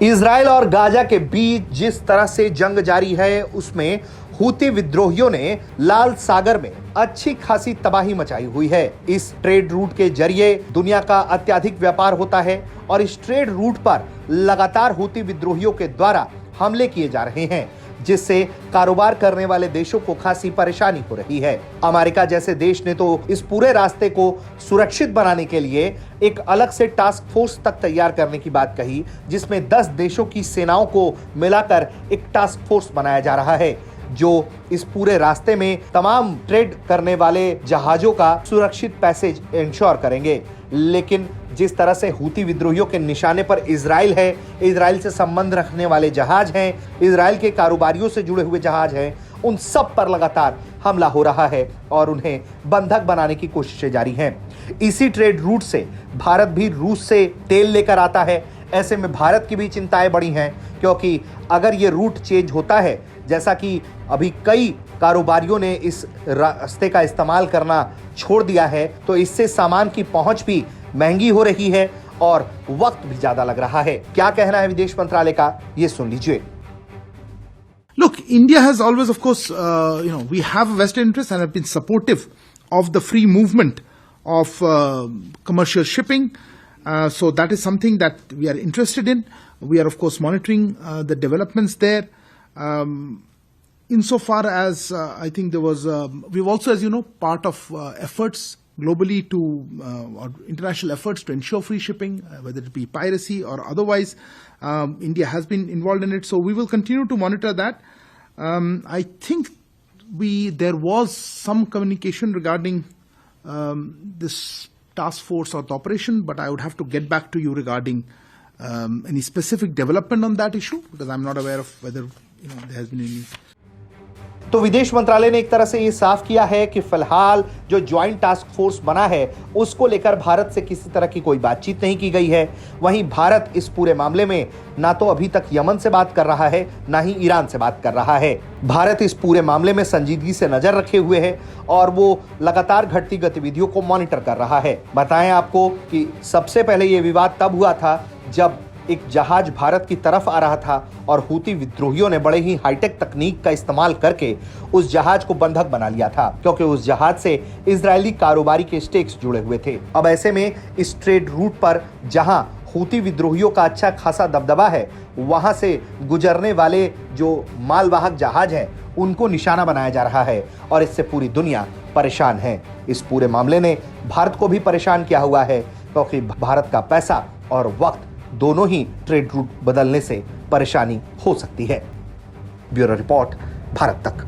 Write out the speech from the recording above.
Israel और Gaza के बीच जिस तरह से जंग जारी है, उसमें हूती विद्रोहियों ने लाल सागर में अच्छी खासी तबाही मचाई हुई है। इस ट्रेड रूट के जरिए दुनिया का अत्यधिक व्यापार होता है और इस ट्रेड रूट पर लगातार हूती विद्रोहियों के द्वारा हमले किए जा रहे हैं, जिससे कारोबार करने वाले देशों को खासी परेशानी हो रही है। अमेरिका जैसे देश ने तो इस पूरे रास्ते को सुरक्षित बनाने के लिए एक अलग से टास्क फोर्स तक तैयार करने की बात कही, जिसमें 10 देशों की सेनाओं को मिलाकर एक टास्क फोर्स बनाया जा रहा है, जो इस पूरे रास्ते में तमाम ट्रेड करने वाले जहाजों का सुरक्षित पैसेज इंश्योर करेंगे। लेकिन जिस तरह से हूती विद्रोहियों के निशाने पर इजराइल है, इजराइल से संबंध रखने वाले जहाज हैं, इजराइल के कारोबारियों से जुड़े हुए जहाज हैं, उन सब पर लगातार हमला हो रहा है और उन्हें बंधक बनाने की कोशिशें जारी हैं। इसी ट्रेड रूट से भारत भी रूस से तेल लेकर आता है। ऐसे में भारत की भी चिंताएं बढ़ी हैं, क्योंकि अगर ये रूट चेंज होता है, जैसा कि अभी कई कारोबारियों ने इस रास्ते का इस्तेमाल करना छोड़ दिया है, तो इससे सामान की पहुंच भी महंगी हो रही है और वक्त भी ज्यादा लग रहा है। क्या कहना है विदेश मंत्रालय का, ये सुन लीजिए। Look, India has always, of course, we have a vested interest and have been supportive of the free movement of commercial shipping. So that is something that we are interested in. We are, of course, monitoring the developments there. Insofar as I think there was, we've also, as you know, part of efforts globally to or international efforts to ensure free shipping, whether it be piracy or otherwise. India has been involved in it, so we will continue to monitor that. I think there was some communication regarding this task force or the operation, but I would have to get back to you regarding any specific development on that issue, because I'm not aware of whether there has been any. तो विदेश मंत्रालय ने एक तरह से ये साफ किया है कि फिलहाल जो ज्वाइंट टास्क फोर्स बना है, उसको लेकर भारत से किसी तरह की कोई बातचीत नहीं की गई है। वहीं भारत इस पूरे मामले में ना तो अभी तक यमन से बात कर रहा है, ना ही ईरान से बात कर रहा है। भारत इस पूरे मामले में संजीदगी से नजर रखे हुए है और वो लगातार घटती गतिविधियों को मॉनिटर कर रहा है। बताएं आपको कि सबसे पहले ये विवाद तब हुआ था जब एक जहाज भारत की तरफ आ रहा था और हूती विद्रोहियों ने बड़े ही हाईटेक तकनीक का इस्तेमाल करके उस जहाज को बंधक बना लिया था, क्योंकि उस जहाज से इजरायली कारोबारी के स्टेक्स जुड़े हुए थे। अब ऐसे में इस ट्रेड रूट पर जहां हूती विद्रोहियों का अच्छा खासा दबदबा है, वहां से गुजरने वाले जो मालवाहक जहाज हैं, उनको निशाना बनाया जा रहा है और इससे पूरी दुनिया परेशान है। इस पूरे मामले ने भारत को भी परेशान किया हुआ है, क्योंकि भारत का पैसा और वक्त दोनों ही ट्रेड रूट बदलने से परेशानी हो सकती है। ब्यूरो रिपोर्ट, भारत तक।